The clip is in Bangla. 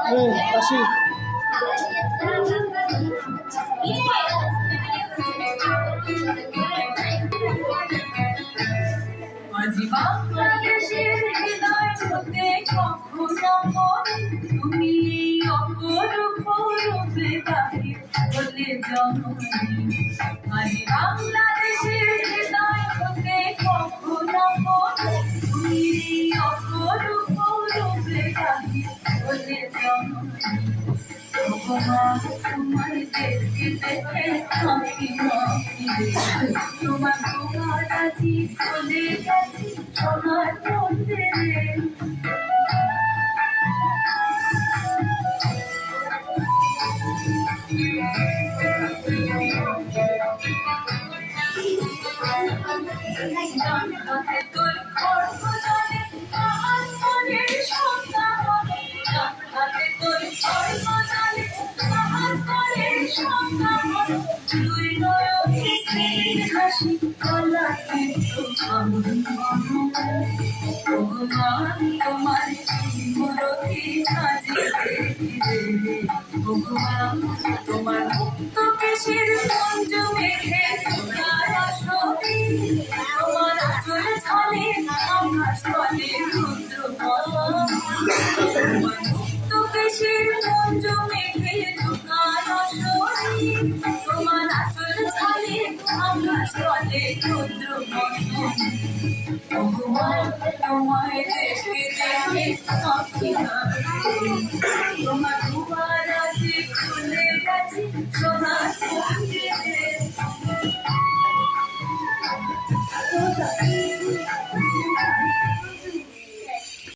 কাশি আজি বাংলাদেশের হৃদয় হতে কখনো তুমি অপরূপ রূপে বাহির হলে জননী। আজি বাংলাদেশের হৃদয় হতে কখনো তুমি অপরূপ রূপে বাহির হলে জননী। ভগবান তোমার দেখতে দেখে আঁকি তোমার তোমার আজি চলে গেছি সোনার মন্দিরে। হাতে তোর খর্ব জলে আমার মনের সন্ধ্যা হবে, হাতে তোর খর্ব জলে আমার মনের সন্ধ্যা হবে। তুই নয়নে স্নেহের হাসি গলা কিন্তু আমি ভগবান তোমার মূরতি সাজিয়ে ঘিরে। ভগবান তোমার মুক্ত কেশের মঞ্জ মেঘে তোমার আসনে, তোমার আঁচল ছলে আকাশ তলে রুদ্র তোমার মুক্ত কেশের মঞ্জ মেঘে তোমার আসনে, তোমার আঁচল ছলে আকাশ তলে রুদ্র ভগবান তোমায় দেখে দেখে আঁকি তোমার দুয়ার আজ খুলে গেছে সোনার